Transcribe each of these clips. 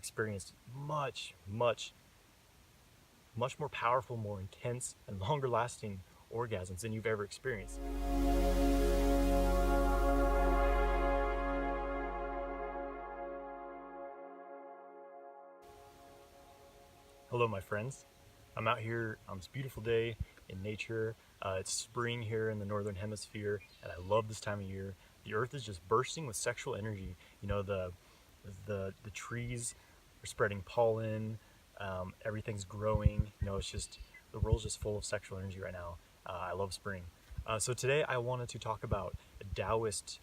experienced much more powerful, more intense, and longer lasting orgasms than you've ever experienced. Hello, my friends. I'm out here on this beautiful day in nature. It's spring here in the northern hemisphere, and I love this time of year. The earth is just bursting with sexual energy. You know, the trees are spreading pollen. Everything's growing. You know, it's just, the world's just full of sexual energy right now. I love spring. So today I wanted to talk about Taoist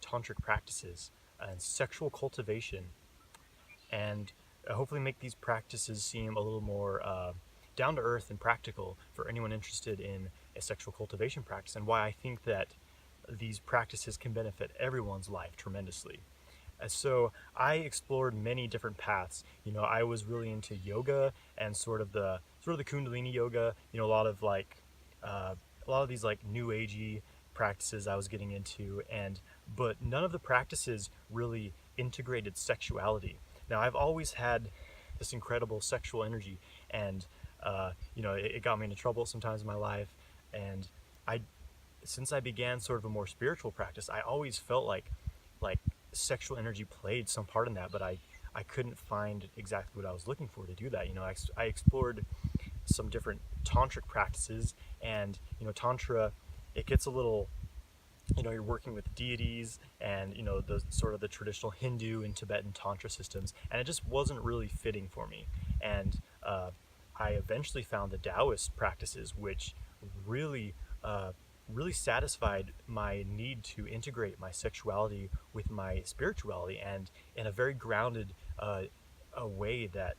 Tantric practices and sexual cultivation, and hopefully make these practices seem a little more down to earth and practical for anyone interested in a sexual cultivation practice, and why I think that these practices can benefit everyone's life tremendously. So I explored many different paths. You know, I was really into yoga and sort of the Kundalini yoga. You know, a lot of these like new agey practices I was getting into, but none of the practices really integrated sexuality. Now, I've always had this incredible sexual energy, and you know, it got me into trouble sometimes in my life. And since I began sort of a more spiritual practice, I always felt like sexual energy played some part in that, but I couldn't find exactly what I was looking for to do that. You know, I explored some different tantric practices, and you know, tantra, it gets a little, you know, you're working with deities and, you know, the sort of the traditional Hindu and Tibetan tantra systems, and it just wasn't really fitting for me. And I eventually found the Taoist practices, which really satisfied my need to integrate my sexuality with my spirituality, and in a very grounded a way that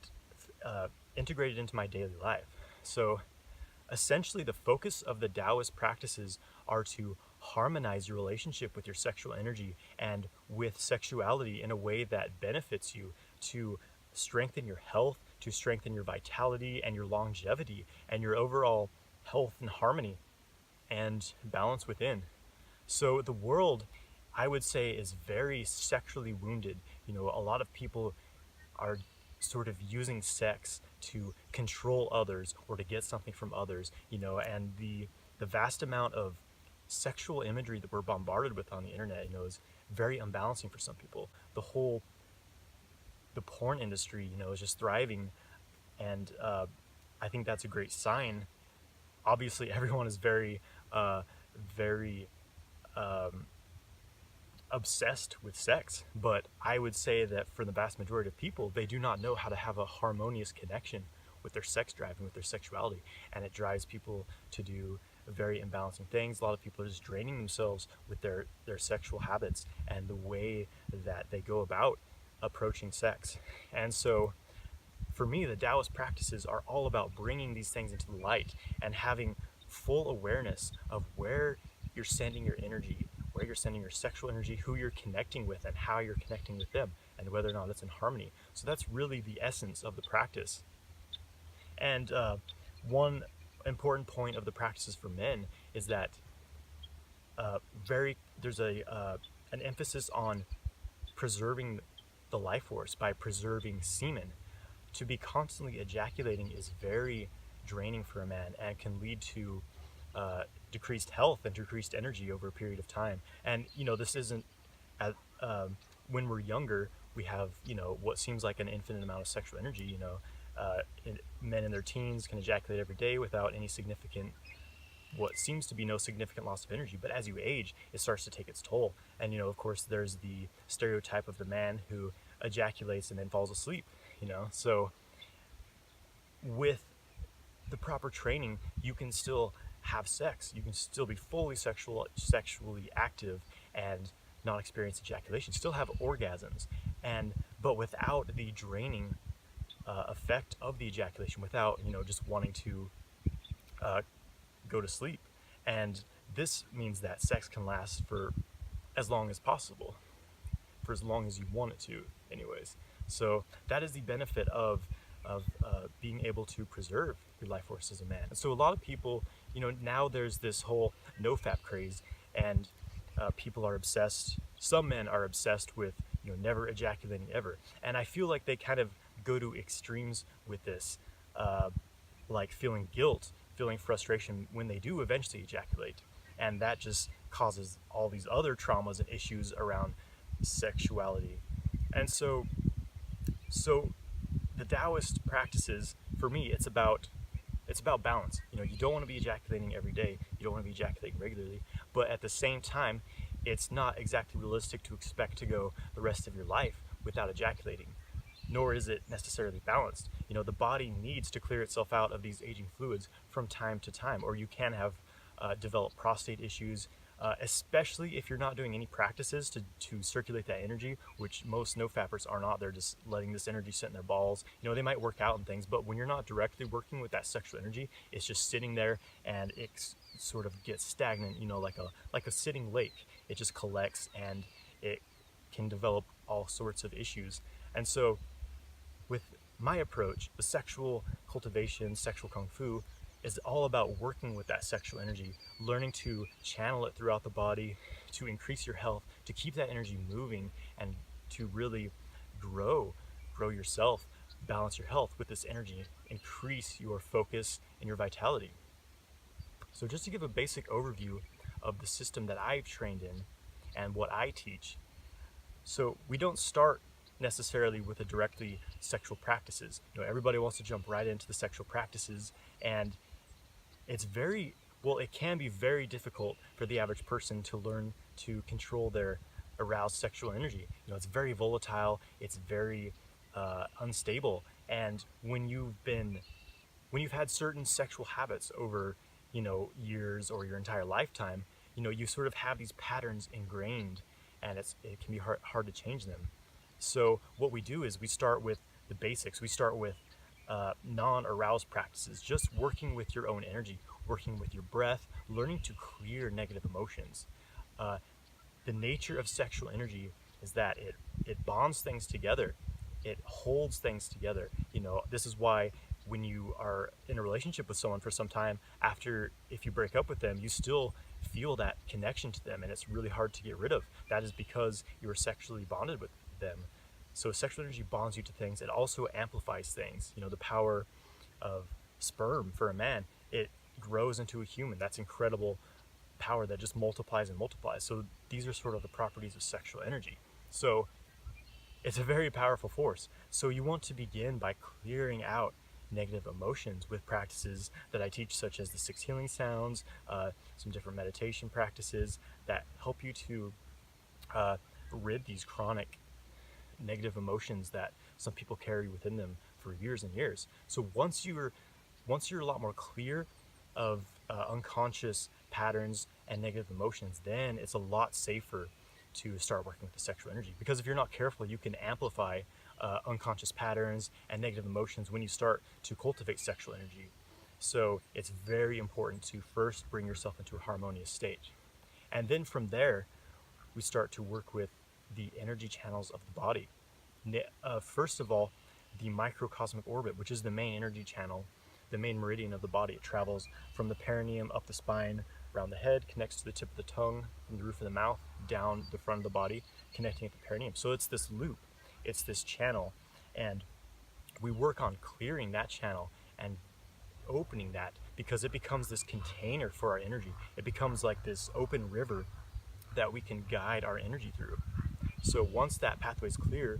integrated into my daily life. So essentially, the focus of the Taoist practices are to harmonize your relationship with your sexual energy and with sexuality in a way that benefits you, to strengthen your health, to strengthen your vitality and your longevity and your overall health and harmony and balance within. So the world, I would say, is very sexually wounded. You know, a lot of people are sort of using sex to control others or to get something from others, you know, and the vast amount of sexual imagery that we're bombarded with on the internet, you know, is very unbalancing for some people. The porn industry, you know, is just thriving, and I think that's a great sign. Obviously, everyone is very obsessed with sex, but I would say that for the vast majority of people, they do not know how to have a harmonious connection with their sex drive and with their sexuality, and it drives people to do very imbalancing things. A lot of people are just draining themselves with their sexual habits and the way that they go about approaching sex. And so for me, the Taoist practices are all about bringing these things into the light and having full awareness of where you're sending your energy, where you're sending your sexual energy, who you're connecting with, and how you're connecting with them, and whether or not it's in harmony. So that's really the essence of the practice. And one important point of the practices for men is that there's an emphasis on preserving the life force by preserving semen. To be constantly ejaculating is very draining for a man and can lead to decreased health and decreased energy over a period of time. And you know, this isn't when we're younger, we have, you know, what seems like an infinite amount of sexual energy. You know, men in their teens can ejaculate every day without any significant, what seems to be no significant loss of energy. But as you age, it starts to take its toll. And you know, of course, there's the stereotype of the man who ejaculates and then falls asleep. You know, so with the proper training, you can still have sex. You can still be fully sexually active and not experience ejaculation. Still have orgasms, but without the draining effect of the ejaculation, without, you know, just wanting to go to sleep. And this means that sex can last for as long as possible, for as long as you want it to, anyways. So that is the benefit of being able to preserve your life force as a man. And so a lot of people, you know, now there's this whole nofap craze, and people are obsessed. Some men are obsessed with never ejaculating ever. And I feel like they kind of go to extremes with this, like feeling guilt, feeling frustration when they do eventually ejaculate. And that just causes all these other traumas and issues around sexuality. And so the Taoist practices, for me, it's about balance. You don't want to be ejaculating every day. You don't want to be ejaculating regularly. But at the same time, it's not exactly realistic to expect to go the rest of your life without ejaculating, nor is it necessarily balanced. The body needs to clear itself out of these aging fluids from time to time, or you can have develop prostate issues, especially if you're not doing any practices to circulate that energy, which most no-fappers are not. They're just letting this energy sit in their balls. They might work out and things, but when you're not directly working with that sexual energy, it's just sitting there and it sort of gets stagnant, like a sitting lake. It just collects and it can develop all sorts of issues. And so with my approach, the sexual cultivation, sexual kung fu, is all about working with that sexual energy, learning to channel it throughout the body, to increase your health, to keep that energy moving, and to really grow yourself, balance your health with this energy, increase your focus and your vitality. So just to give a basic overview of the system that I've trained in and what I teach. So we don't start necessarily with a directly sexual practices. Everybody wants to jump right into the sexual practices, and it can be very difficult for the average person to learn to control their aroused sexual energy. It's very volatile, it's very unstable, and when you've had certain sexual habits over years or your entire lifetime, you sort of have these patterns ingrained, and it can be hard to change them. So what we do is we start with the basics. We start with non-aroused practices, just working with your own energy, working with your breath, learning to clear negative emotions. The nature of sexual energy is that it bonds things together. It holds things together. This is why when you are in a relationship with someone for some time, if you break up with them, you still feel that connection to them, and it's really hard to get rid of. That is because you are sexually bonded with them. So sexual energy bonds you to things. It also amplifies things. The power of sperm for a man, it grows into a human. That's incredible power that just multiplies and multiplies. So these are sort of the properties of sexual energy. So it's a very powerful force. So you want to begin by clearing out negative emotions with practices that I teach, such as the 6 healing sounds, some different meditation practices that help you to rid these chronic negative emotions that some people carry within them for years and years. So once you're a lot more clear of unconscious patterns and negative emotions, then it's a lot safer to start working with the sexual energy. Because if you're not careful, you can amplify unconscious patterns and negative emotions when you start to cultivate sexual energy. So it's very important to first bring yourself into a harmonious state. And then from there, we start to work with the energy channels of the body. First of all, the microcosmic orbit, which is the main energy channel, the main meridian of the body. It travels from the perineum up the spine, around the head, connects to the tip of the tongue, from the roof of the mouth, down the front of the body, connecting at the perineum. So it's this loop, it's this channel, and we work on clearing that channel and opening that, because it becomes this container for our energy. It becomes like this open river that we can guide our energy through. So once that pathway is clear,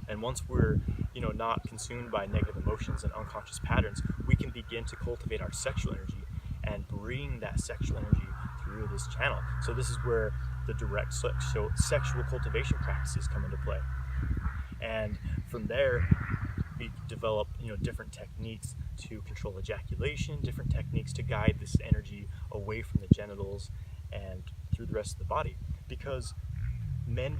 and once we're not consumed by negative emotions and unconscious patterns, we can begin to cultivate our sexual energy and bring that sexual energy through this channel. So this is where the direct sexual cultivation practices come into play. And from there, we develop different techniques to control ejaculation, different techniques to guide this energy away from the genitals and through the rest of the body. Because men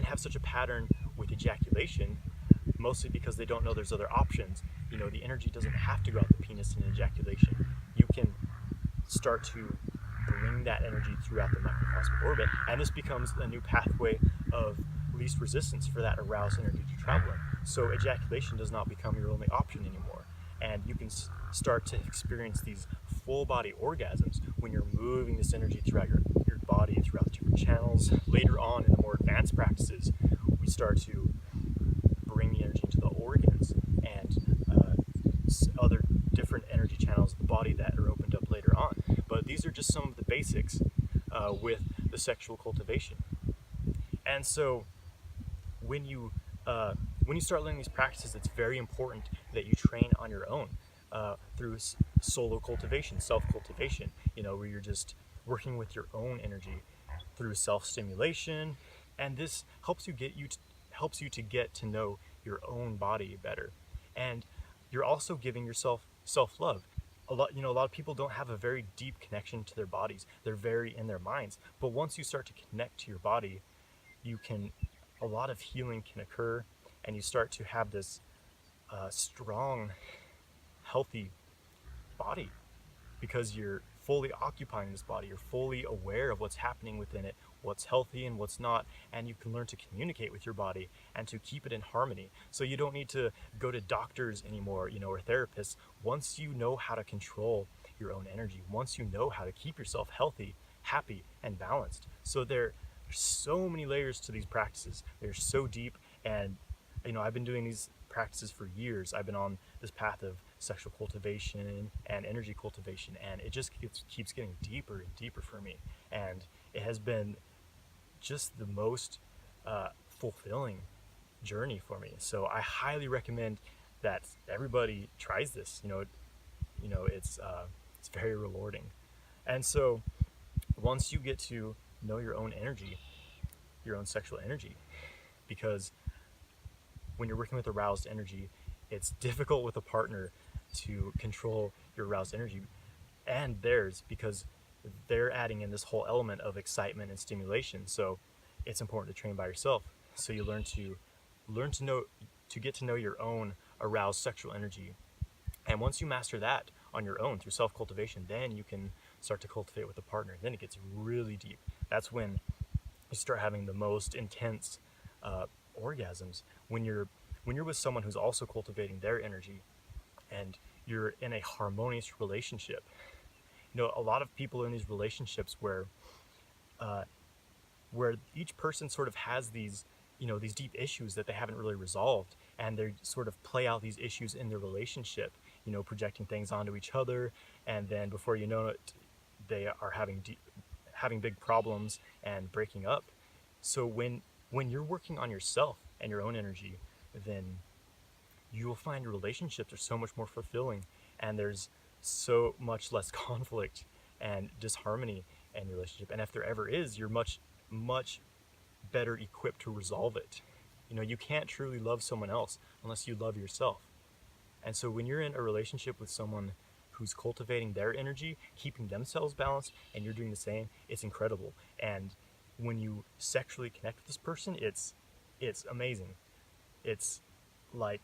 have such a pattern with ejaculation, mostly because they don't know there's other options. The energy doesn't have to go out the penis in ejaculation. You can start to bring that energy throughout the microcosmic orbit, and this becomes a new pathway of least resistance for that aroused energy to travel in. So ejaculation does not become your only option anymore. and you can start to experience these full body orgasms when you're moving this energy throughout your body, throughout the different channels. Later on in the more advanced practices, we start to bring the energy into the organs and other different energy channels of the body that are opened up later on. But these are just some of the basics with the sexual cultivation. And so when you start learning these practices, it's very important that you train on your own through solo cultivation, self-cultivation, where you're just working with your own energy through self-stimulation, and this helps you to get to know your own body better, and you're also giving yourself self-love. A lot of people don't have a very deep connection to their bodies. They're very in their minds, but once you start to connect to your body, a lot of healing can occur, and you start to have this strong, healthy body because you're fully occupying this body. You're fully aware of what's happening within it, what's healthy and what's not, and you can learn to communicate with your body and to keep it in harmony. So you don't need to go to doctors anymore, or therapists. Once you know how to control your own energy, once you know how to keep yourself healthy, happy, and balanced. So there's so many layers to these practices. They're so deep, and I've been doing these practices for years. I've been on this path of sexual cultivation and energy cultivation, and it just keeps getting deeper and deeper for me, and it has been just the most fulfilling journey for me. So I highly recommend that everybody tries this. It's very rewarding. And so once you get to know your own energy, your own sexual energy, because when you're working with aroused energy, it's difficult with a partner to control your aroused energy and theirs, because they're adding in this whole element of excitement and stimulation. So it's important to train by yourself. So you learn to get to know your own aroused sexual energy. And once you master that on your own through self-cultivation, then you can start to cultivate with a partner. Then it gets really deep. That's when you start having the most intense orgasms, when you're with someone who's also cultivating their energy, and you're in a harmonious relationship. A lot of people are in these relationships where each person sort of has these deep issues that they haven't really resolved, and they sort of play out these issues in their relationship, projecting things onto each other, and then before you know it, they are having big problems and breaking up. So when you're working on yourself and your own energy, then you will find your relationships are so much more fulfilling, and there's so much less conflict and disharmony in your relationship. And if there ever is, you're much, much better equipped to resolve it. You can't truly love someone else unless you love yourself. And so when you're in a relationship with someone who's cultivating their energy, keeping themselves balanced, and you're doing the same, it's incredible. And when you sexually connect with this person, it's amazing. It's like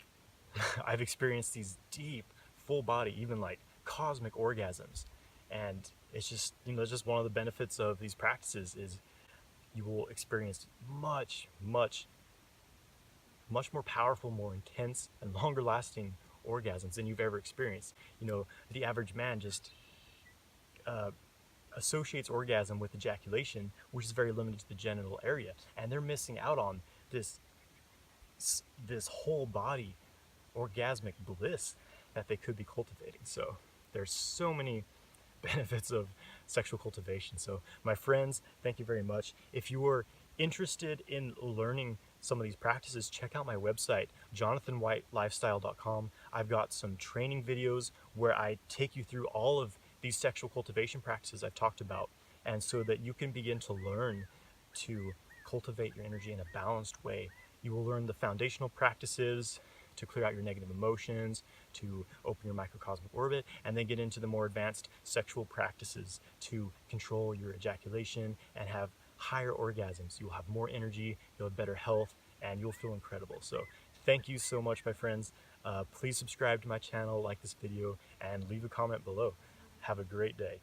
I've experienced these deep, full body, even like cosmic orgasms. And it's just, just one of the benefits of these practices is you will experience much, much, much more powerful, more intense, and longer lasting orgasms than you've ever experienced. The average man just associates orgasm with ejaculation, which is very limited to the genital area, and they're missing out on this whole body orgasmic bliss that they could be cultivating. So there's so many benefits of sexual cultivation. So my friends, thank you very much. If you are interested in learning some of these practices, check out my website, jonathanwhitelifestyle.com. I've got some training videos where I take you through all of these sexual cultivation practices I've talked about, and so that you can begin to learn to cultivate your energy in a balanced way. You will learn the foundational practices to clear out your negative emotions, to open your microcosmic orbit, and then get into the more advanced sexual practices to control your ejaculation and have higher orgasms. You'll have more energy, you'll have better health, and you'll feel incredible. So thank you so much, my friends. Please subscribe to my channel, like this video, and leave a comment below. Have a great day.